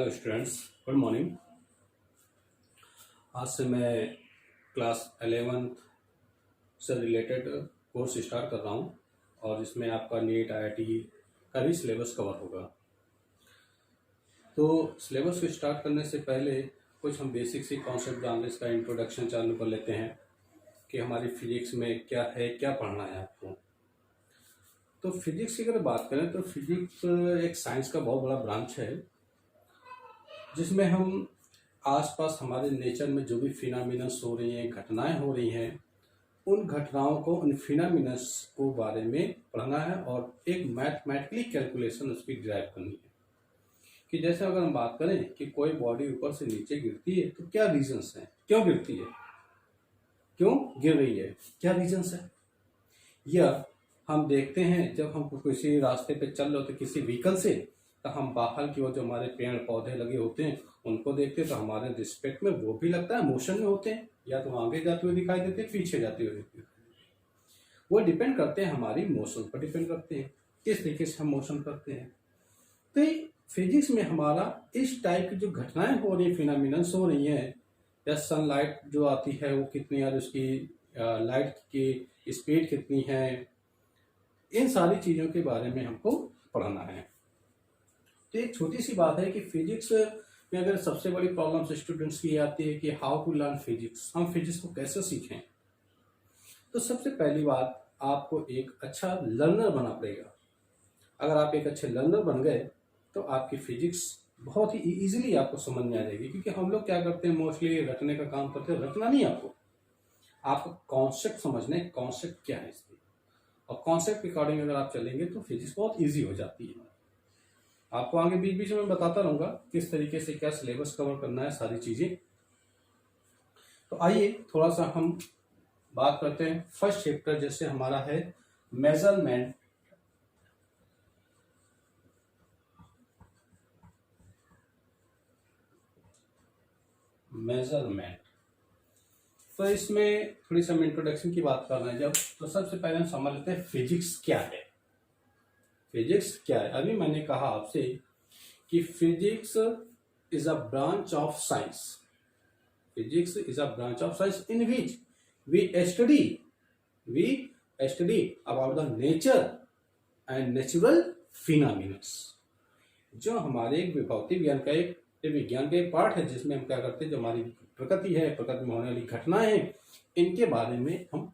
Hello students, good morning. आज से मैं क्लास 11th से रिलेटेड कोर्स स्टार्ट कर रहा हूँ और इसमें आपका नीट आईआईटी का भी सिलेबस कवर होगा। तो सिलेबस को स्टार्ट करने से पहले कुछ हम बेसिक सी कॉन्सेप्ट जान लें। इसका इंट्रोडक्शन चालू कर लेते हैं कि हमारी फिजिक्स में क्या है, क्या पढ़ना है आपको। तो फिजिक्स की अगर बात करें तो फिजिक्स एक साइंस का बहुत बड़ा ब्रांच है जिसमें हम आसपास हमारे नेचर में जो भी फिनोमिनस हो रही हैं, घटनाएं हो रही हैं, उन घटनाओं को, उन फिनोमिनस को बारे में पढ़ना है और एक मैथमेटिकली कैलकुलेशन उसकी ड्राइव करनी है। कि जैसे अगर हम बात करें कि कोई बॉडी ऊपर से नीचे गिरती है तो क्या रीजंस हैं, क्यों गिरती है, क्यों गिर रही है, क्या रीजंस है। या हम देखते हैं जब हम किसी रास्ते पे चल रहे होते किसी व्हीकल से, तो हम बाहर की ओर जो हमारे पेड़ पौधे लगे होते हैं उनको देखते हैं तो हमारे रिस्पेक्ट में वो भी लगता है मोशन में होते हैं, या तो आगे जाते हुए दिखाई देते हैं, पीछे जाते हुए दिखाई देते हैं। वो डिपेंड करते हैं, हमारी मोशन पर डिपेंड करते हैं, किस तरीके से हम मोशन करते हैं। तो फिजिक्स में हमारा इस टाइप की जो घटनाएं हो रही, फिनोमिनन्स हो रही हैं, या सनलाइट जो आती है वो कितनी है, उसकी लाइट की स्पीड कितनी है, इन सारी चीज़ों के बारे में हमको पढ़ना है। तो एक छोटी सी बात है कि फिजिक्स में अगर सबसे बड़ी प्रॉब्लम स्टूडेंट्स की आती है कि हाउ टू लर्न फिजिक्स, हम फिजिक्स को कैसे सीखें। तो सबसे पहली बात, आपको एक अच्छा लर्नर बनना पड़ेगा। अगर आप एक अच्छे लर्नर बन गए तो आपकी फिजिक्स बहुत ही इजीली आपको समझ में आ जाएगी। क्योंकि हम लोग क्या करते हैं, मोस्टली रटने का काम करते हैं। रटना नहीं, आपको कॉन्सेप्ट समझना है, कॉन्सेप्ट क्या है इसकी, और कॉन्सेप्ट के अकॉर्डिंग अगर आप चलेंगे तो फिजिक्स बहुत ईजी हो जाती है। आपको आगे बीच बीच में बताता रहूंगा किस तरीके से क्या सिलेबस कवर करना है, सारी चीजें। तो आइए थोड़ा सा हम बात करते हैं फर्स्ट चैप्टर, जैसे हमारा है मेजरमेंट। तो इसमें थोड़ी सी हम इंट्रोडक्शन की बात कर रहे हैं जब, तो सबसे पहले हम समझ लेते हैं फिजिक्स क्या है। फिजिक्स क्या है, अभी मैंने कहा आपसे कि physics is a branch of science. Physics is a branch of science in which we study about the nature and natural phenomenons. जो हमारे एक भौतिक विज्ञान का एक पार्ट है जिसमें हम क्या करते हैं, जो हमारी प्रकृति है, प्रकृति में होने वाली घटनाएं हैं, इनके बारे में हम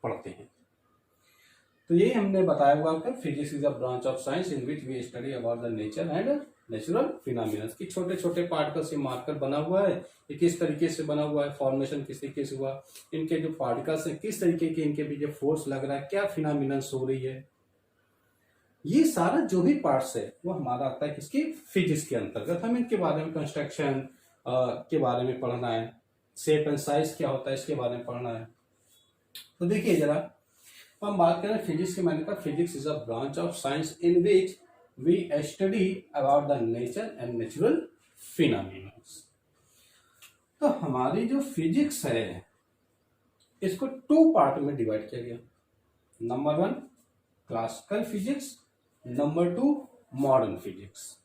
पढ़ते हैं। तो ये हमने बताया हुआ कि physics is a branch of science in which we study about the nature and natural phenomenons. की छोटे छोटे पार्टिकल से मार्कर बना हुआ है, ये किस तरीके से बना हुआ है, फॉर्मेशन किस तरीके से हुआ, इनके जो पार्टिकल्स हैं किस तरीके के इनके पीछे फोर्स लग रहा है, क्या फिनोमिनस हो रही है, ये सारा जो भी पार्ट्स है वो हमारा आता है किसकी, फिजिक्स के अंतर्गत। हम इनके बारे में कंस्ट्रक्शन के बारे में पढ़ना है, शेप एंड साइज क्या होता है इसके बारे में पढ़ना है। तो देखिए जरा, हम बात करें फिजिक्स की, मैंने कहा physics is a branch of science in which we study about the nature and natural phenomenons. तो हमारी जो फिजिक्स है इसको टू पार्ट में डिवाइड किया गया। Number 1 classical physics, number 2 modern physics.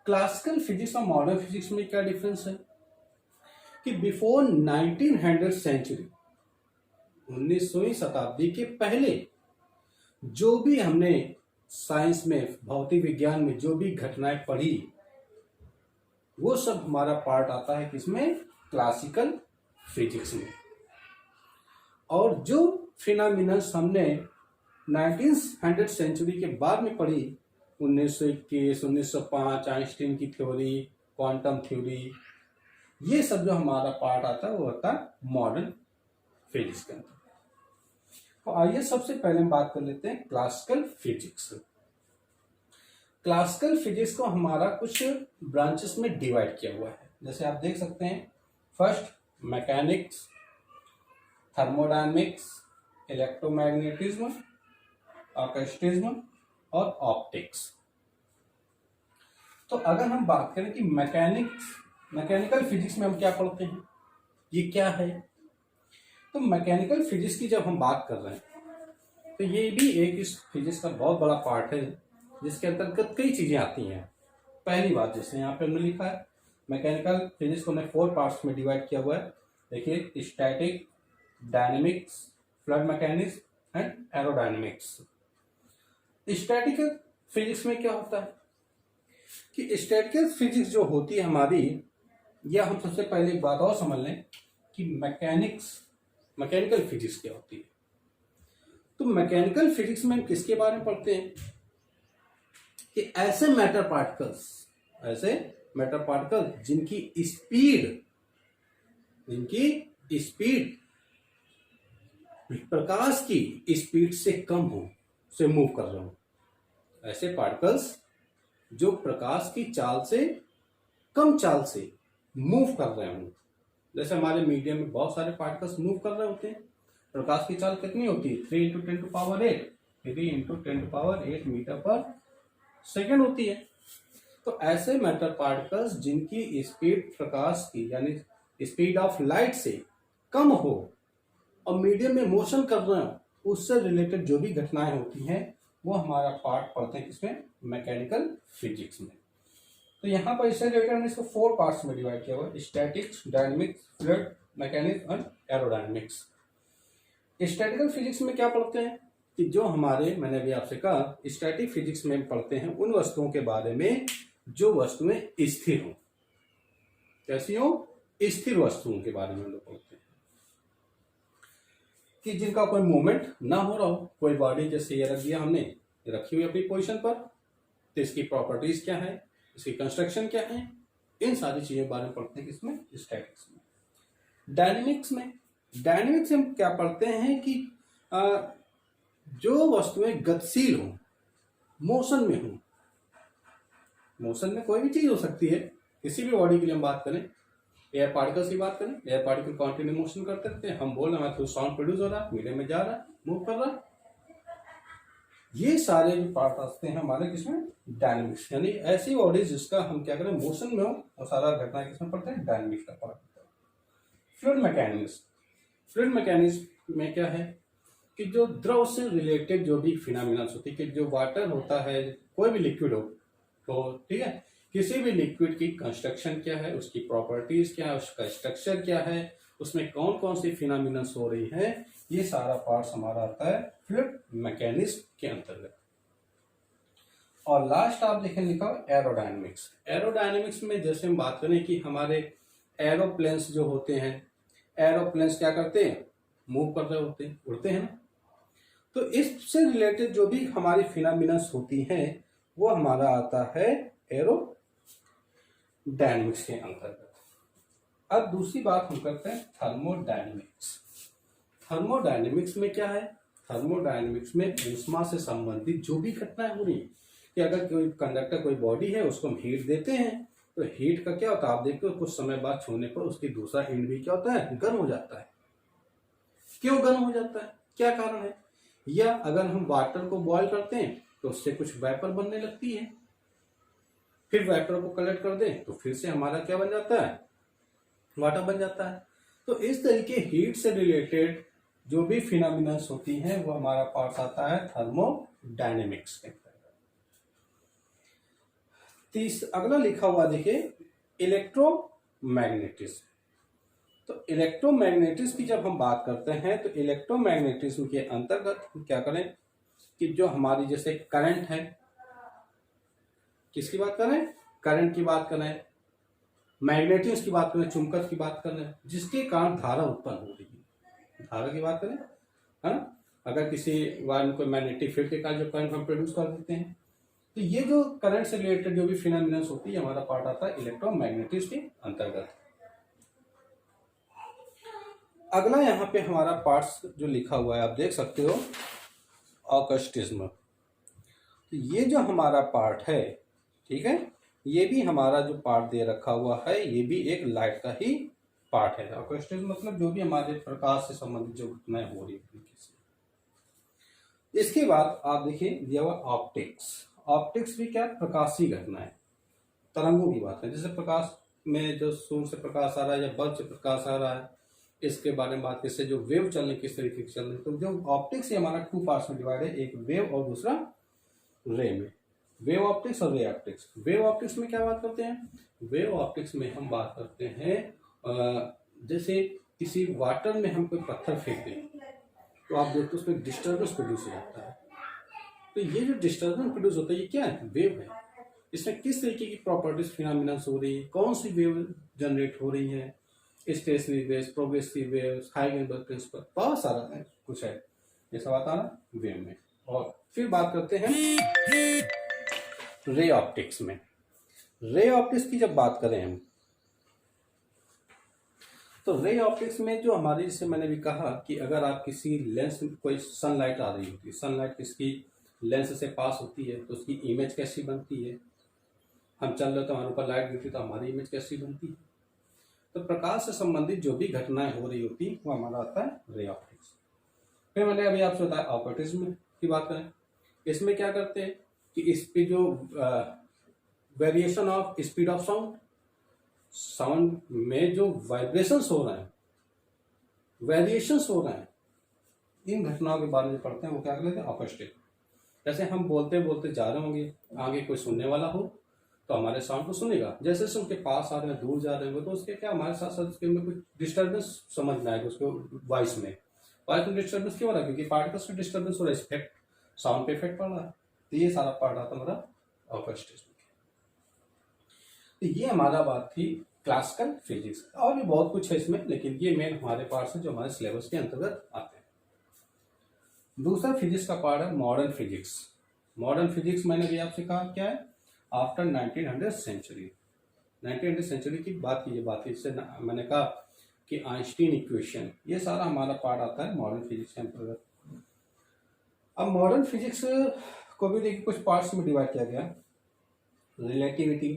Classical physics और मॉडर्न फिजिक्स में क्या डिफरेंस है कि बिफोर 1900 सेंचुरी, 19वीं शताब्दी के पहले, जो भी हमने साइंस में, भौतिक विज्ञान में जो भी घटनाएं पढ़ी, वो सब हमारा पार्ट आता है किसमें, क्लासिकल फिजिक्स में। और जो फिनोमिनस हमने 1900 सेंचुरी के बाद में पढ़ी, 1921, 1905, आइंस्टीन की थ्योरी, क्वांटम थ्योरी, ये सब जो हमारा पार्ट आता है वो होता है मॉडर्न फिजिक्स के अंदर। तो आइए सबसे पहले हम बात कर लेते हैं क्लासिकल फिजिक्स। क्लासिकल फिजिक्स को हमारा कुछ ब्रांचेस में डिवाइड किया हुआ है, जैसे आप देख सकते हैं। फर्स्ट मैकेनिक्स, थर्मोडायनेमिक्स, इलेक्ट्रोमैग्नेटिज्म, अकॉस्टिज्म और ऑप्टिक्स। तो अगर हम बात करें कि मैकेनिकल फिजिक्स में हम क्या पढ़ते हैं, ये क्या है, तो मैकेनिकल फिजिक्स की जब हम बात कर रहे हैं तो ये भी एक इस फिजिक्स का बहुत बड़ा पार्ट है जिसके अंतर्गत कई चीजें आती हैं। पहली बात जैसे यहाँ पे हमने लिखा है मैकेनिकल फिजिक्स को हमने 4 पार्ट्स में डिवाइड किया हुआ है। देखिए static, dynamics, fluid mechanics and aerodynamics. Statistical physics में क्या होता है कि स्टैटिकल फिजिक्स जो होती है हमारी, या हम सबसे पहले एक बात और समझ लें कि मैकेनिकल फिजिक्स क्या होती है। तो मैकेनिकल फिजिक्स में हम किसके बारे में पढ़ते हैं कि ऐसे मैटर पार्टिकल जिनकी स्पीड प्रकाश की स्पीड से कम हो, से मूव कर रहे हो। ऐसे पार्टिकल्स जो प्रकाश की चाल से कम चाल से मूव कर रहे हों। जैसे हमारे मीडियम में बहुत सारे पार्टिकल्स मूव कर रहे होते हैं। प्रकाश की चाल कितनी होती है? 3 × 10⁸ 3 × 10⁸ मीटर पर सेकेंड होती है। तो ऐसे मैटर पार्टिकल्स जिनकी स्पीड प्रकाश की यानी स्पीड ऑफ लाइट से कम हो और मीडियम में मोशन कर रहे हो, उससे रिलेटेड जो भी घटनाएं होती हैं वो हमारा पार्ट पढ़ते हैं किसमें? मैकेनिकल फिजिक्स में। तो यहाँ पर इससे रिलेटेड हमने इसको 4 पार्ट्स में डिवाइड किया हुआ है, statics, dynamics, fluid mechanics and aerodynamics. Statistical physics में क्या पढ़ते हैं कि जो हमारे, मैंने अभी आपसे कहा, स्टैटिक फिजिक्स में पढ़ते हैं उन वस्तुओं के बारे में जो वस्तुएं स्थिर हों। कैसी हो? स्थिर वस्तुओं के बारे में हम लोग पढ़ते हैं कि जिनका कोई मूवमेंट ना हो रहा हो। कोई बॉडी जैसे ये रख दिया हमने, रखी हुई अपनी पोजीशन पर, तो इसकी प्रॉपर्टीज क्या है, इसकी कंस्ट्रक्शन क्या है, इन सारी चीजों के बारे में पढ़ते हैं किसमें? स्टैटिक्स में। डायनेमिक्स में हम क्या पढ़ते हैं कि जो वस्तुएं गतिशील हों, मोशन में हों। मोशन में कोई भी चीज हो सकती है, किसी भी बॉडी के लिए हम बात करें, एयर पार्टिकल्स की बात करें, एयर पार्टिकल कॉन्टिन्यू मोशन करते रहते हैं। हम बोल रहे हैं साउंड प्रोड्यूस हो रहा है, मीडियम में जा रहा है, मूव कर रहा है। ये सारे जो पार्ट आते हैं हमारे किसमें? डायनेमिक्स। यानी ऐसी बॉडीज जिसका हम क्या करें, मोशन में हो, और सारा घटना किसमें पड़ता है? डायनेमिक्स का पार्ट होता है। फ्लूइड मैकेनिक्स में क्या है कि जो द्रव से रिलेटेड जो भी फिनोमिना होती है, कि जो वाटर होता है, कोई भी लिक्विड हो, तो ठीक है, किसी भी लिक्विड की कंस्ट्रक्शन क्या है, उसकी प्रॉपर्टीज क्या है, उसका स्ट्रक्चर क्या है, उसमें कौन कौन सी फिनोमिनस हो रही है, ये सारा पार्ट हमारा आता है फ्लूइड मैकेनिक्स के अंतर्गत। और लास्ट आप देखें लिखा एरोडायनेमिक्स। एरोडायनेमिक्स में जैसे हम बात करें कि हमारे एरोप्लेन्स जो होते हैं, एरोप्लेन्स क्या करते हैं? मूव कर रहे होते हैं, उड़ते हैं ना। तो इससे रिलेटेड जो भी हमारी फिनोमिनस होती हैं वो हमारा आता है एरोडायनेमिक्स के अंतर्गत। अब दूसरी बात हम करते हैं थर्मोडायनेमिक्स। थर्मोडायनेमिक्स में क्या है? थर्मोडायनेमिक्स में ऊष्मा से संबंधित जो भी घटनाएं हो रही है, कि अगर कोई कंडक्टर, कोई बॉडी है, उसको हम हीट देते हैं, तो हीट का क्या होता है? आप देखते हो कुछ समय बाद छूने पर उसकी दूसरा एंड भी क्या होता है? गर्म हो जाता है। क्यों गर्म हो जाता है? क्या कारण है? या अगर हम वाटर को बॉयल करते हैं तो उससे कुछ वेपर बनने लगती है, फिर वेपर को कलेक्ट कर दें तो फिर से हमारा क्या बन जाता है? वाटर बन जाता है। तो इस तरीके हीट से रिलेटेड जो भी फिनोमिनस होती हैं वो हमारा पार्ट आता है थर्मोडायनेमिक्स के अंतर्गत। अगला लिखा हुआ देखिए इलेक्ट्रोमैग्नेटिज्म। तो इलेक्ट्रोमैग्नेटिज्म की जब हम बात करते हैं तो इलेक्ट्रोमैग्नेटिज्म के अंतर्गत हम क्या करें कि जो हमारी जैसे करंट है, किसकी बात करें? करंट की बात करें, मैग्नेटिज्म की बात करें, चुंबकत्व की बात करें, जिसके कारण धारा उत्पन्न हो रही है, धारा की बात करें, है ना। अगर किसी वायर में कोई मैग्नेटिक फील्ड के कारण जो करंट हम प्रोड्यूस कर देते हैं, तो ये जो करंट से रिलेटेड जो भी फिनोमिनस होती है हमारा पार्ट आता है इलेक्ट्रोमैग्नेटिज्म के अंतर्गत। अगला यहाँ पे हमारा पार्ट्स जो लिखा हुआ है आप देख सकते हो, ऑकस्टिज्म। तो ये जो हमारा पार्ट है, ठीक है, ये भी हमारा जो पार्ट दे रखा हुआ है ये भी एक लाइट का ही पार्ट है। ऑकस्टिज्म मतलब जो भी हमारे प्रकाश से संबंधित जो घटनाएं हो रही है। इसके बाद आप देखिए दिया हुआ ऑप्टिक्स। ऑप्टिक्स भी क्या? प्रकाशीय घटनाएं, तरंगों की बात है। जैसे प्रकाश में जो सूर्य से प्रकाश आ रहा है या बल्ब से प्रकाश आ रहा है, इसके बारे में बात कैसे जो वेव चल रहे किस तरीके से चल रहे। तो जो ऑप्टिक्स है हमारा 2 पार्ट्स में डिवाइड है, एक वेव और दूसरा रे में। वेव ऑप्टिक्स और रे ऑप्टिक्स। वेव ऑप्टिक्स में क्या बात करते हैं? वेव ऑप्टिक्स में हम बात करते हैं जैसे किसी वाटर में हम कोई पत्थर फेंक दें तो आप देखते हो उसमें डिस्टर्बेंस प्रोड्यूस हो जाता है। तो ये जो डिस्टर्बेंस प्रोड्यूस होता है ये क्या है? वेव है। इसमें किस तरीके की प्रॉपर्टीज फिनोमिनन्स हो रही है, कौन सी वेव जनरेट हो रही है, stationary waves, progressive waves, Heisenberg principle, बहुत सारा है, कुछ है, ये सब आता है वेव में। और फिर बात करते हैं रे ऑप्टिक्स में। रे ऑप्टिक्स की जब बात करें हम तो रे ऑप्टिक्स में जो हमारी, जैसे मैंने भी कहा कि अगर आप किसी लेंस में कोई सनलाइट आ रही होती है, सनलाइट किसकी लेंस से पास होती है तो उसकी इमेज कैसी बनती है, हम चल रहे तो हमारे ऊपर लाइट गिरती तो हमारी इमेज कैसी बनती है। तो प्रकाश से संबंधित जो भी घटनाएं हो रही होती वो हमारा आता है रे ऑप्टिक्स। फिर मैंने अभी आपसे बताया ऑप्टिक्स की बात करें, इसमें क्या करते हैं कि इस पे जो variation of speed of sound, sound में जो वाइब्रेशंस हो रहे हैं, वेरिएशंस हो रहे हैं, इन घटनाओं के बारे में पढ़ते हैं, वो क्या कर लेते हैं ऑक्यूस्टिक। जैसे हम बोलते बोलते जा रहे होंगे, आगे कोई सुनने वाला हो तो हमारे साउंड को सुनेगा, जैसे जैसे उनके पास आ रहे हैं, दूर जा रहे होंगे तो उसके क्या हमारे साथ साथ उसके में कुछ डिस्टर्बेंस समझ में आएगा उसको वॉइस में। वॉइस में डिस्टर्बेंस क्यों हो रहा है? क्योंकि पार्टिकल्स में डिस्टर्बेंस हो रहा है, इफेक्ट साउंड पे इफेक्ट पड़ रहा है। तो ये सारा पार्ट आता है हमारा ऑक्यूस्टिक। तो ये हमारा बात थी क्लासिकल फिजिक्स। और भी बहुत कुछ है इसमें, लेकिन ये मेन हमारे पार्ट्स हैं जो हमारे सिलेबस के अंतर्गत आते हैं। दूसरा फिजिक्स का पार्ट है मॉडर्न फिजिक्स। मॉडर्न फिजिक्स मैंने भी आपसे कहा क्या है, आफ्टर 1900 सेंचुरी। 1900 सेंचुरी की बात की, बात इससे मैंने कहा कि आइंस्टीन इक्वेशन, ये सारा हमारा पार्ट आता है मॉडर्न फिजिक्स के अंतर्गत। अब मॉडर्न फिजिक्स को भी देखिए कुछ पार्ट्स में डिवाइड किया गया, relativity,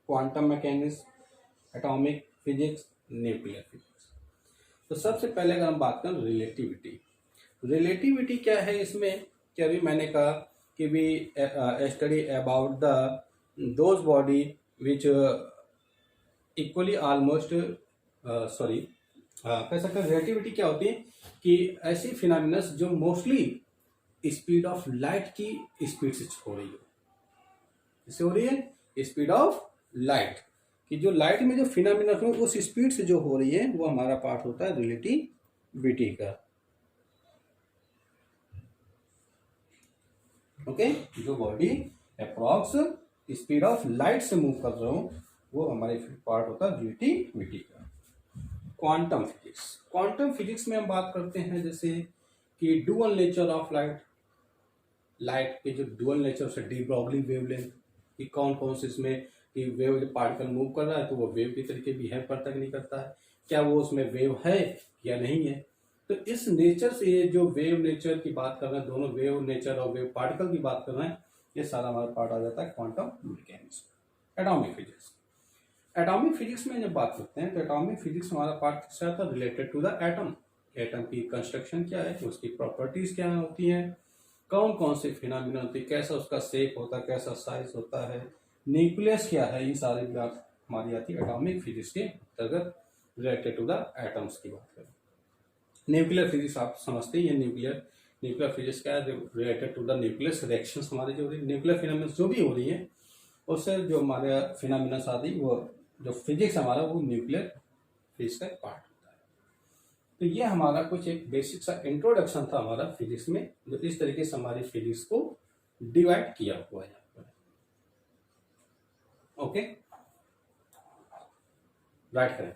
quantum mechanics, atomic physics, nuclear physics. तो सबसे पहले अगर हम बात करें रिलेटिविटी, रिलेटिविटी क्या है इसमें, कि अभी मैंने कहा कि we study about the those body which equally almost कह सकते हैं रिलेटिविटी क्या होती है कि ऐसी फिनोमिनस जो मोस्टली स्पीड ऑफ लाइट की स्पीड से हो रही हो, इससे हो रही है स्पीड ऑफ लाइट कि जो लाइट में जो फिनोमिना है उस स्पीड से जो हो रही है वो हमारा पार्ट होता है रिलेटिविटी का। ओके, जो body approx speed of light से मूव कर रहे हो वो हमारे पार्ट होता है रिलेटिविटी का। क्वांटम फिजिक्स, क्वांटम फिजिक्स में हम बात करते हैं जैसे कि dual nature of light, light के जो डुअल नेचर से डी ब्रॉगली वेवलेंथ कि कौन कौन से इसमें कि वेव जब पार्टिकल मूव कर रहा है तो वो वेव के तरीके बिहेव करता कि नहीं करता है, क्या वो उसमें वेव है या नहीं है। तो इस नेचर से ये जो वेव नेचर की बात कर रहे हैं, दोनों वेव नेचर और वेव पार्टिकल की बात कर रहे हैं, ये सारा हमारा पार्ट आ जाता है quantum mechanics. Atomic physics, atomic physics में जब बात करते हैं तो एटॉमिक फिजिक्स हमारा पार्ट किससे आता है, related to the atom. Atom की कंस्ट्रक्शन क्या है, उसकी प्रॉपर्टीज क्या होती हैं, कौन कौन से फिनोमिना होती है, कैसा उसका शेप होता है, कैसा साइज होता है, न्यूक्लियस क्या है, ये सारी बात हमारी आती है एटॉमिक फिजिक्स के अंतर्गत रिलेटेड टू द एटम्स की बात करें। न्यूक्लियर फिजिक्स आप समझते हैं, न्यूक्लियर फिजिक्स क्या है, related to the nucleus reactions हमारी जो हो रही है, न्यूक्लियर फिनोमिना जो भी हो रही है उससे जो हमारे फिनोमिना आती है वो जो फिजिक्स हमारा वो न्यूक्लियर फिजिक्स का पार्ट होता है। तो ये हमारा कुछ एक बेसिक सा इंट्रोडक्शन था हमारा फिजिक्स में, जो इस तरीके से हमारी फिजिक्स को डिवाइड किया हुआ है। ओके, राइट करें।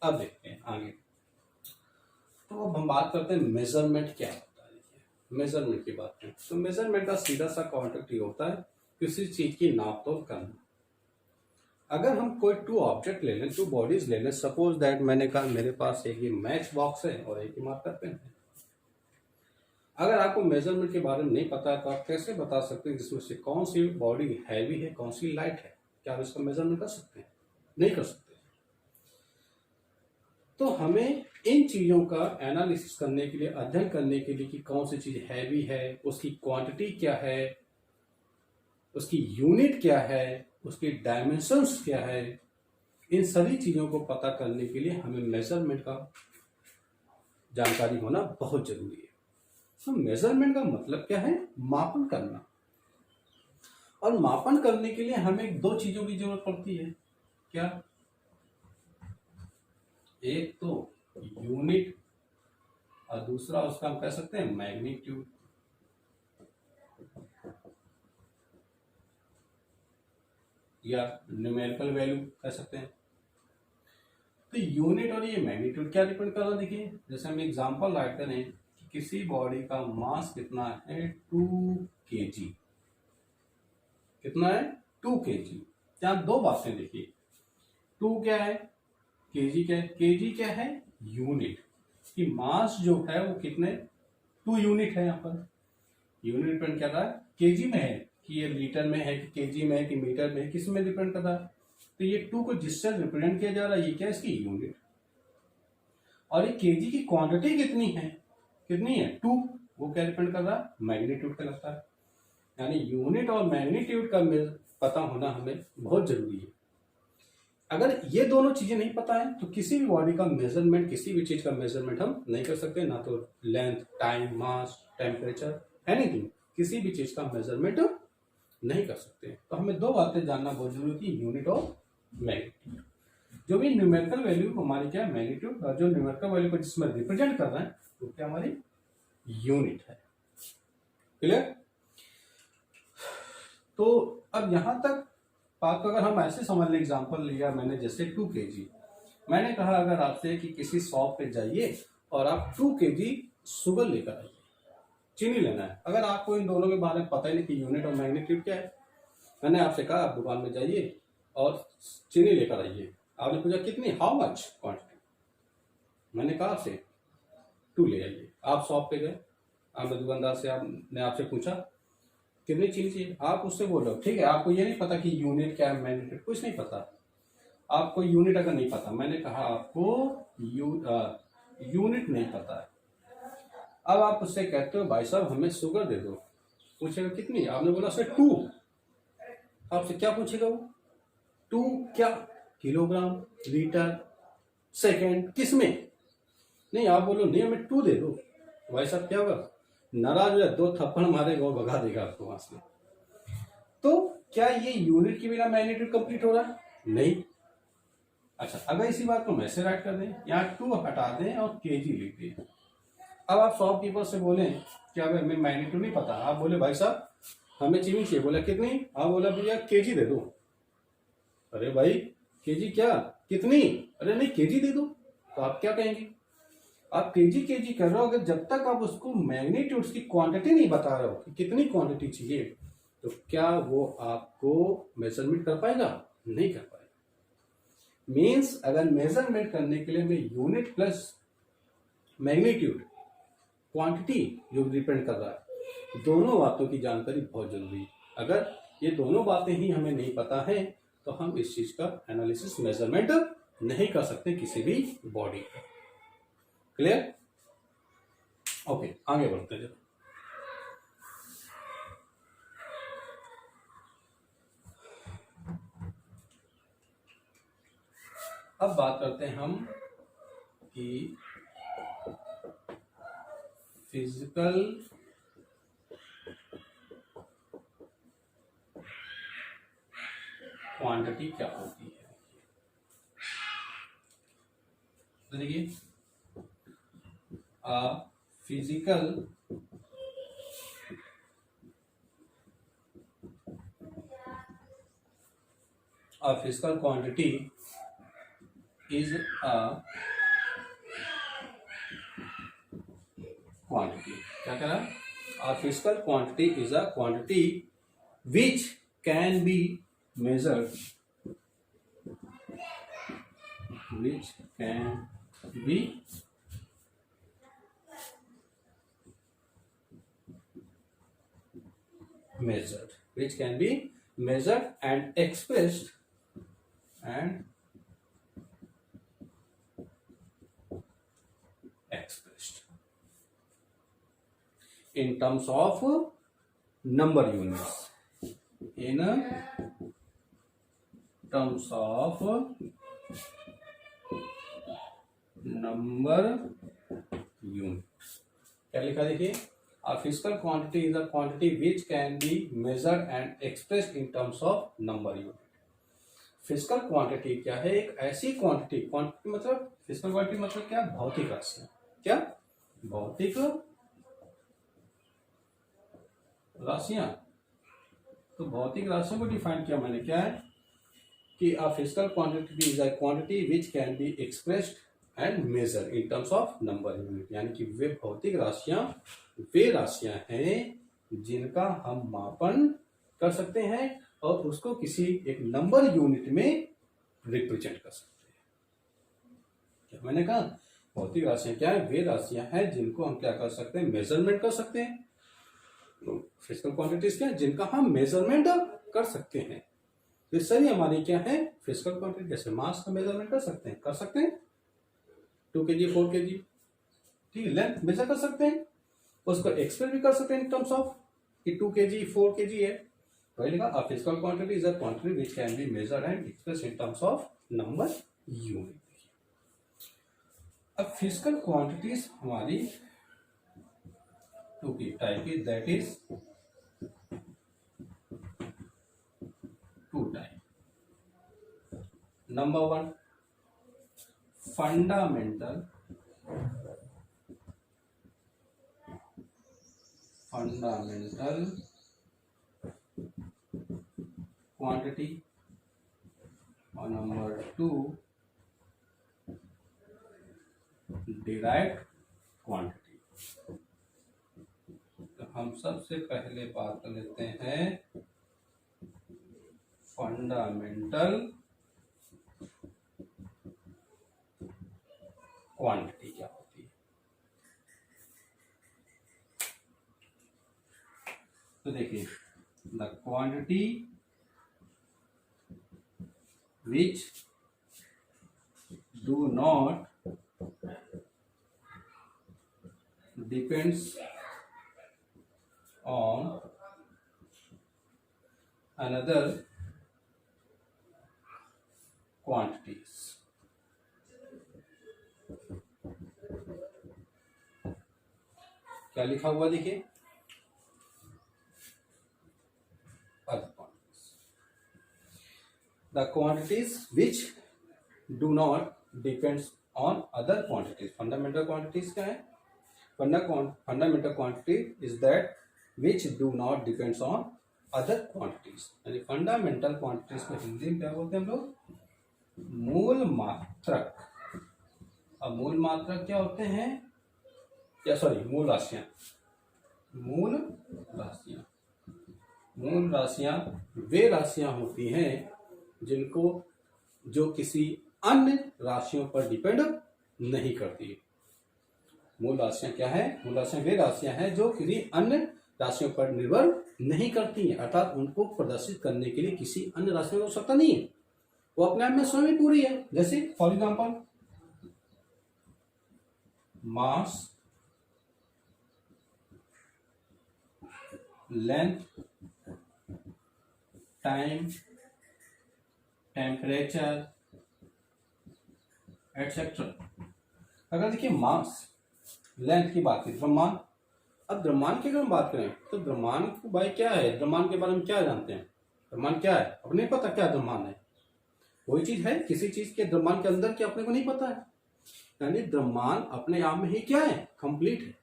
अब देखते हैं आगे। तो अब हम बात करते हैं मेजरमेंट क्या होता है। मेजरमेंट की बात करें तो मेजरमेंट का सीधा सा कॉन्सेप्ट ये होता है किसी चीज की नाप तोल करना। अगर हम कोई टू ऑब्जेक्ट ले लें, टू बॉडीज ले लें, सपोज दैट मैंने कहा मेरे पास एक ये मैच बॉक्स है और एक ही मार्कर पेन है। अगर आपको मेजरमेंट के बारे में नहीं पता है तो आप कैसे बता सकते हैं जिसमें से कौन सी बॉडी हैवी है, कौन सी लाइट है? क्या आप इसका मेजरमेंट कर सकते हैं? नहीं कर सकते। तो हमें इन चीजों का एनालिसिस करने के लिए, अध्ययन करने के लिए कि कौन सी चीज हैवी है, उसकी क्वांटिटी क्या है, उसकी यूनिट क्या है, उसकी डायमेंशंस क्या है, इन सभी चीजों को पता करने के लिए हमें मेजरमेंट का जानकारी होना बहुत जरूरी है। तो मेजरमेंट का मतलब क्या है? मापन करना। और मापन करने के लिए हमें दो चीजों की जरूरत पड़ती है। क्या? एक तो यूनिट और दूसरा उसका हम कह सकते हैं मैग्नीट्यूड। या न्यूमेरिकल वैल्यू कह सकते हैं। तो यूनिट और ये मैग्नीट्यूड क्या डिपेंड कर रहा है? देखिए, जैसे हम एग्जांपल राइट करें कि किसी बॉडी का मास कितना है, 2 kg। कितना है? 2 kg। यहाँ दो बातें देखिए, 2 क्या है, kg क्या है? kg क्या है? यूनिट। कि मास जो है वो कितने, 2 यूनिट है। यहाँ पर यूनिट डिपेंड कर रहा है केजी में है कि ये लीटर में है, कि केजी में है, कि मीटर में है, किस में डिपेंड कर रहा है? तो ये 2 को जिससे रिप्रेजेंट किया जा रहा है, ये क्या है? इसकी यूनिट। और ये केजी की क्वांटिटी कितनी है? कितनी है? 2। वो क्या डिपेंड कर रहा है? मैग्नीट्यूड का लगता है। यानी यूनिट और मैग्नीट्यूड का पता होना हमें बहुत जरूरी है। अगर ये दोनों चीजें नहीं पता है तो किसी भी बॉडी का मेजरमेंट, किसी भी चीज का मेजरमेंट हम नहीं कर सकते। ना तो लेंथ, टाइम, मास, टेम्परेचर, एनीथिंग, किसी भी चीज का मेजरमेंट नहीं कर सकते। तो हमें दो बातें जानना बहुत जरूरी है, यूनिट और मैग्नीट्यूड। जो भी न्यूमेरिकल वैल्यू हमारी क्या है? मैग्नीट्यूड। और जो न्यूमेरिकल वैल्यू को जिसमें रिप्रेजेंट कर रहे हैं वो क्या हमारी यूनिट है। क्लियर? तो अब यहां तक बात को अगर हम ऐसे समझ लें, एग्जांपल लिया मैंने जैसे 2 kg। मैंने कहा अगर आपसे कि किसी शॉप पे जाइए और आप 2 kg शुगर लेकर आइए, चीनी लेना है। अगर आपको इन दोनों के बारे में पता ही नहीं कि यूनिट और मैग्नीट्यूड क्या है, मैंने आपसे कहा आप दुकान में जाइए और चीनी लेकर आइए। आपने पूछा कितनी, हाउ मच क्वांटिटी? मैंने कहा आपसे 2 ले आइए। आप शॉप पे गए, आपने दुकानदार से आपने आपसे पूछा कितनी चीनी चाहिए, आप उससे बोल रहे हो, ठीक है, आपको ये नहीं पता कि यूनिट क्या है, मैग्नीट्यूड कुछ नहीं पता। आपको यूनिट अगर नहीं पता, मैंने कहा आपको यूनिट नहीं पता है, अब आप उससे कहते हो भाई साहब हमें शुगर दे दो, पूछेगा कितनी? आपने बोला सर 2। आपसे क्या पूछेगा वो? 2 क्या? किलोग्राम, लीटर, सेकेंड, किसमें? नहीं, आप बोलो नहीं हमें 2 दे दो, भाई साहब क्या होगा? नाराज हो, 2 थप्पड़ मारेगा और भगा देगा आपको वहां से। तो क्या ये यूनिट के बिना मैग्नीट्यूड कंप्लीट हो रहा है? नहीं। अच्छा, अगर इसी बात को मैं से राइट कर दें, यहाँ 2 हटा दें और केजी लिख दें। अब आप शॉपकीपर से बोले क्या हमें मैग्नीट्यूड नहीं पता, आप बोले भाई साहब हमें चीनी चाहिए, बोला कितनी? आप बोला भैया केजी दे दो। अरे भाई केजी क्या, कितनी? अरे नहीं केजी दे दो। तो आप क्या कहेंगे? आप केजी केजी कर रहे हो, अगर जब तक आप उसको मैग्नीट्यूड की क्वांटिटी नहीं बता रहे हो कि कितनी क्वांटिटी चाहिए, तो क्या वो आपको मेजरमेंट कर पाएगा? नहीं कर पाएगा। मीन्स अगर मेजरमेंट करने के लिए मैं यूनिट प्लस मैग्नीट्यूड, क्वांटिटी जो डिपेंड कर रहा है, दोनों बातों की जानकारी बहुत जरूरी है। अगर ये दोनों बातें ही हमें नहीं पता है तो हम इस चीज का एनालिसिस, मेजरमेंट नहीं कर सकते किसी भी बॉडी का। क्लियर? ओके, आगे बढ़ते हैं। अब बात करते हैं हम कि फिजिकल क्वांटिटी क्या होती है। तो देखिए, physical physical quantity is a quantity. क्या कह रहा है? A physical quantity is a quantity which can be measured which can be measured and expressed in terms of number units. In terms of number units. क्या लिखा देखिए, a physical quantity is a quantity which can be measured and expressed in terms of number unit. Physical quantity क्या है? एक ऐसी quantity मतलब physical quantity मतलब क्या? भौतिक राशियां. क्या? भौतिक राशियां. तो भौतिक राशियों को डिफाइन किया मैंने, क्या है कि a physical quantity is a quantity which can be expressed and measure in terms of number unit. यानी कि वे भौतिक राशियां वे राशियां हैं जिनका हम मापन कर सकते हैं और उसको किसी एक नंबर यूनिट में रिप्रेजेंट कर सकते हैं. क्या मैंने कहा? भौतिक राशियां क्या है? वे राशियां हैं जिनको हम क्या कर सकते हैं? मेजरमेंट कर सकते हैं. फिजिकल क्वांटिटीज क्या है? जिनका हम मेजरमेंट कर सकते हैं. तो सभी हमारी क्या है? Physical quantity. जैसे मास का मेजरमेंट कर सकते हैं 2 kg 4 kg. ठीक है, लेंथ मेजर कर सकते हैं, उसको एक्सप्रेस भी कर सकते हैं इन टर्म्स ऑफ कि 2 kg 4 kg है. तो लिखा अ physical quantity is a quantity which can be measured and express in terms of number unit. अब फिजिकल क्वांटिटीज हमारी 2 की टाइप की, that is 2 type. Number 1 fundamental quantity और नंबर 2 डिराइव्ड क्वांटिटी. तो हम सबसे पहले बात कर लेते हैं फंडामेंटल क्वांटिटी क्या होती है. तो देखिए, the quantity which do not depends on another quantities. क्या लिखा हुआ देखिए, the quantities which do not depends on other quantities. fundamental quantities क्या है? fundamental quantity is that which do not depends on other quantities. यानी fundamental quantities को हिंदी में क्या बोलते हैं हम लोग? मूल मात्रक. अब मूल मात्रक क्या होते हैं? या सॉरी, मूल राशियां. मूल राशियां वे राशियां होती हैं जिनको जो किसी अन्य राशियों पर डिपेंड नहीं करती. मूल राशियां क्या है? मूल राशियां वे राशियां हैं जो किसी अन्य राशियों पर निर्भर नहीं करती हैं. अर्थात उनको प्रदर्शित करने के लिए किसी अन्य राशि की आवश्यकता नहीं है, वो अपने आप में स्वयं ही पूरी है. जैसे for example mass, length, time, temperature etcetera. अगर देखिए मास, लेंथ की बात करें, द्रव्यमान. अब द्रव्यमान की अगर हम बात करें तो द्रव्यमान भाई क्या है? द्रव्यमान के बारे में क्या जानते हैं? द्रव्यमान क्या है अपने नहीं पता. क्या द्रव्यमान है? कोई चीज है, किसी चीज के द्रव्यमान के अंदर क्या अपने को नहीं पता है. यानी द्रव्यमान अपने आप में ही क्या है? कंप्लीट है.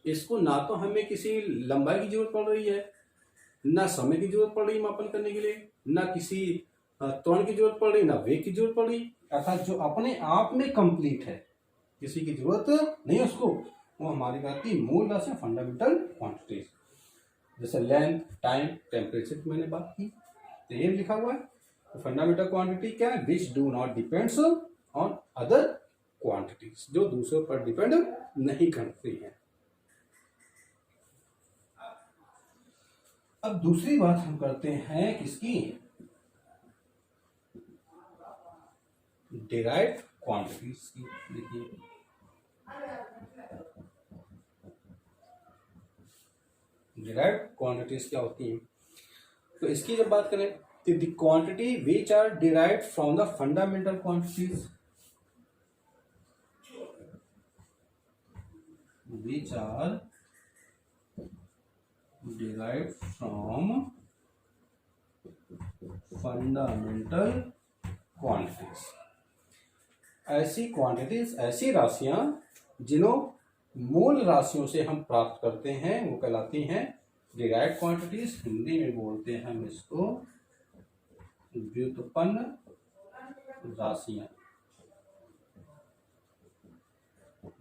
इसको ना तो हमें किसी लंबाई की जरूरत पड़ रही है, ना समय की जरूरत पड़ रही है मापन करने के लिए, ना किसी त्वरण की जरूरत पड़ रही, ना वेग की जरूरत पड़ रही. अर्थात जो अपने आप में कंप्लीट है, किसी की जरूरत नहीं उसको, वो हमारी बात की मूल राशि फंडामेंटल क्वांटिटीज. जैसे लेंथ, टाइम, टेम्परेचर की मैंने बात की, तो ये लिखा हुआ है. फंडामेंटल क्वांटिटी क्या है? Which do not depends on other quantities, जो दूसरों पर डिपेंड नहीं करती हैं। अब दूसरी बात हम करते हैं किसकी, डिराइव्ड क्वांटिटीज की। देखिए डिराइव्ड क्वांटिटीज क्या होती हैं, तो इसकी जब बात करें तो the quantity which are derived from the fundamental quantities, which are derived from fundamental quantities। ऐसी क्वांटिटीज, ऐसी राशियां जिन्हों मूल राशियों से हम प्राप्त करते हैं वो कहलाती हैं डिराइव्ड क्वांटिटीज। हिंदी में बोलते हैं हम इसको व्युत्पन्न राशियां,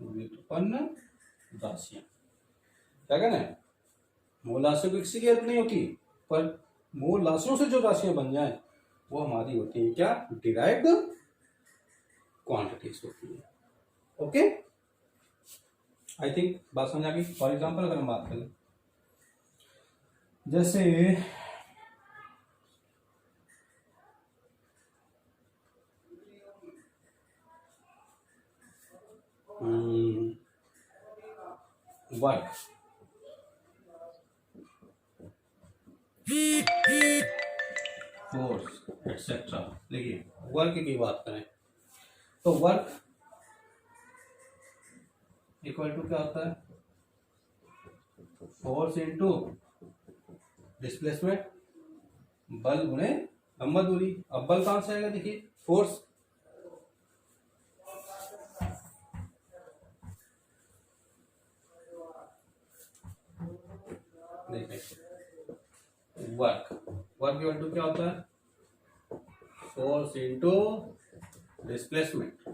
व्युत्पन्न राशियां। क्या कहना है, मूल राशियों की किसी की हेल्प नहीं होती, पर मूल राशियों से जो राशियां बन जाए वो हमारी होती है क्या, डिराइव्ड क्वांटिटीज होती है। ओके, आई थिंक बात समझ आ गई। फॉर एग्जाम्पल अगर हम बात करें, जैसे वर्क, फोर्स एटसेट्रा। देखिए वर्क की बात करें तो वर्क इक्वल टू क्या होता है, फोर्स इनटू डिस्प्लेसमेंट, बल गुणे लंबा दूरी। अब बल कहां से आएगा, देखिए फोर्स, देखिए वर्क, वर्क इक्वल टू क्या होता है, फोर्स इनटू डिस्प्लेसमेंट।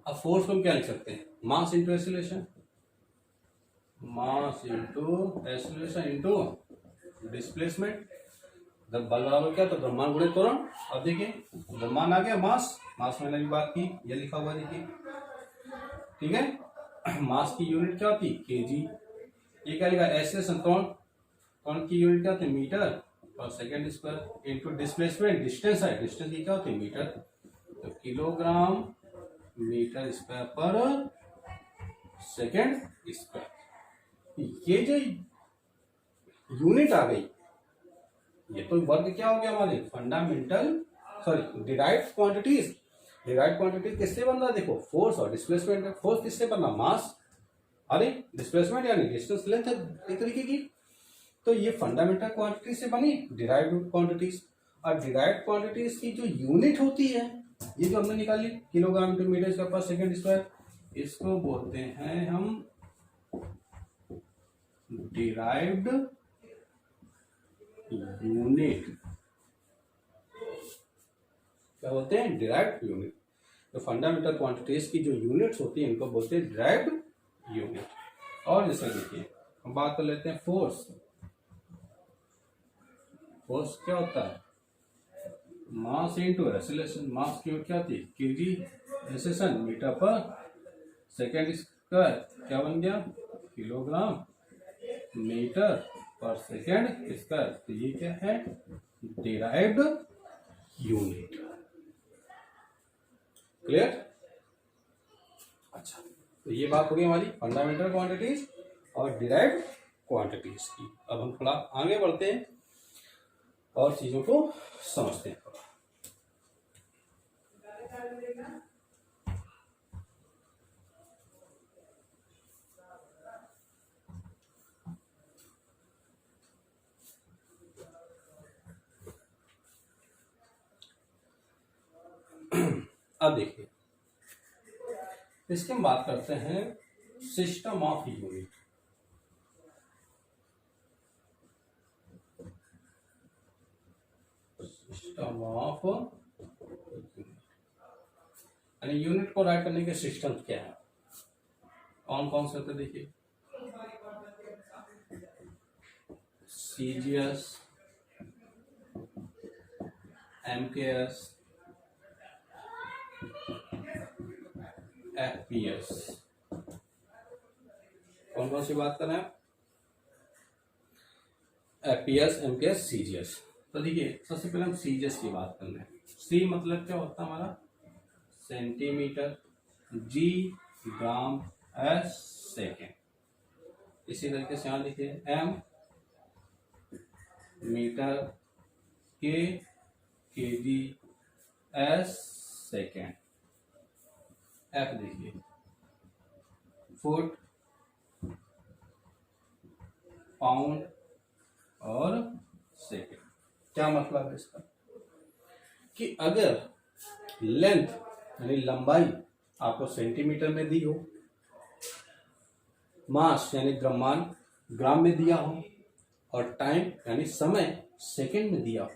अब फोर्स को हम क्या लिख सकते हैं, mass into acceleration, mass into acceleration into displacement. जब बल बराबर क्या तो द्रव्यमान गुणे त्वरण। अब देखिए द्रव्यमान आ गया, मास, मास मैंने अभी बात की, ये लिखा हुआ देखिए, ठीक है। मास की यूनिट क्या होती, केजी। ये क्या लिखा, एक्सीलरेशन त्वरण, त्वरण की यूनिट क्या होती है, मीटर और second square into displacement, distance है, डिस्टेंस की क्या होती है, मीटर, तो किलोग्राम मीटर स्क्वायर पर सेकेंड स्क्वायर। ये जो यूनिट आ गई, ये तो वर्ग क्या हो गया हमारे fundamental, sorry derived quantities. Derived quantities किससे बन रहा है, देखो फोर्स और डिस्प्लेसमेंट। फोर्स किससे बन रहा, मास, अरे डिस्प्लेसमेंट यानी डिस्टेंस लेंथ है एक तरीके की। तो ये फंडामेंटल क्वांटिटी से बनी डिराइव्ड क्वांटिटीज। और डिराइव्ड क्वांटिटीज की जो यूनिट होती है, ये जो हमने निकाली किलोग्राम इंटू मीटर पर सेकेंड स्क्वायर, इसको बोलते हैं हम डिराइव्ड यूनिट। क्या बोलते हैं, डिराइव्ड यूनिट। तो फंडामेंटल क्वांटिटीज की जो यूनिट्स होती है इनको बोलते हैं डिराइव्ड यूनिट। और जैसे देखिए हम बात कर लेते हैं फोर्स। फोर्स क्या होता है, मास इंटू एक्सीलरेशन। मास की यूनिट क्या होती है, केजी, एक्सीलरेशन मीटर पर सेकेंड स्क्वायर, क्या बन गया, किलोग्राम मीटर पर सेकेंड स्क्वायर। तो ये क्या है, डिराइव्ड यूनिट। क्लियर, अच्छा, तो ये बात हो गई हमारी फंडामेंटल क्वांटिटीज और डिराइव्ड क्वांटिटीज की। अब हम थोड़ा आगे बढ़ते हैं और चीजों को समझते हैं। अब देखिए इसकी हम बात करते हैं system of unit. System of यानी यूनिट को राइट करने के सिस्टम क्या है, कौन कौन से होते हैं, देखिए सीजीएस, एमकेएस, FPS। कौन कौन सी बात कर रहे हैं? FPS, MKS, CGS। तो देखिए सबसे पहले हम CGS की बात कर रहे हैं। C मतलब क्या होता है हमारा? Centimetre, G gram, S second. इसी तरीके से यहाँ देखिए M metre, K KG, S second. F देखिए फुट, पाउंड और सेकेंड। क्या मतलब है इसका? कि अगर लेंथ यानी लंबाई आपको सेंटीमीटर में दी हो, मास यानी द्रव्यमान ग्राम में दिया हो, और टाइम यानी समय सेकेंड में दिया हो।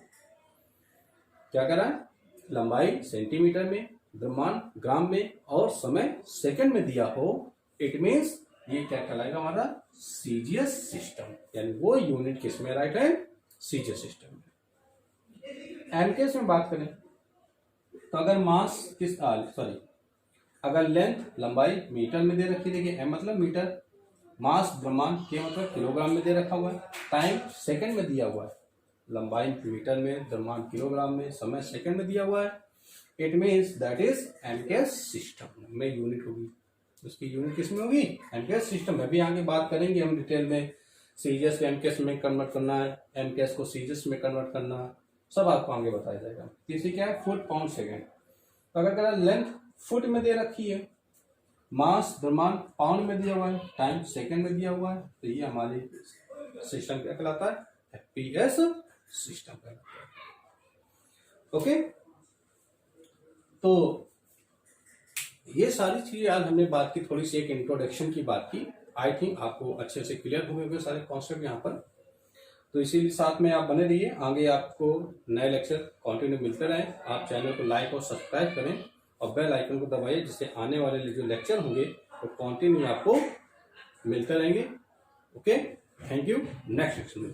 क्या करा है? लंबाई सेंटीमीटर में, द्रव्यमान ग्राम में और समय सेकेंड में दिया हो, इट मीन्स ये क्या कहलाएगा? हमारा सीजीएस सिस्टम। यानी वो यूनिट किसमें राइट है? सीजीएस सिस्टम में। एमकेएस में बात करें तो अगर मास अगर लेंथ लंबाई मीटर में दे रखी, देखिए एम मतलब मीटर, मास द्रव्यमान के मतलब किलोग्राम में दे रखा हुआ है, टाइम सेकंड में दिया हुआ है, लंबाई मीटर में, द्रव्यमान किलोग्राम में, समय सेकंड में दिया हुआ है। It means that is MKS system में यूनिट होगी। उसकी यूनिट किस में होगी? एमकेएस सिस्टम में। अभी आगे बात करेंगे हम डिटेल में, सीजीएस को एमकेएस में कन्वर्ट करना है, एमकेएस को सीजीएस में कन्वर्ट करना, सब आपको आगे बताया जाएगा। तीसरी क्या है? Foot, pound, second. तो अगर लेंथ फुट में दे रखी है, मास द्रव्यमान पाउंड में दिया हुआ है, टाइम सेकंड में दिया हुआ है, तो ये हमारी सिस्टम क्या कहलाता है? एफपीएस सिस्टम कहलाता है। ओके, तो ये सारी चीजें आज हमने बात की, थोड़ी सी एक इंट्रोडक्शन की बात की। आई थिंक आपको अच्छे से क्लियर हुए होंगे सारे कॉन्सेप्ट यहाँ पर। तो इसी साथ में आप बने रहिए, आगे आपको नए लेक्चर कंटिन्यू मिलते रहे। आप चैनल को लाइक और सब्सक्राइब करें और बेल आइकन को दबाइए, जिससे आने वाले जो लेक्चर होंगे वो कंटिन्यू आपको मिलते रहेंगे। Okay, thank you. Next lecture में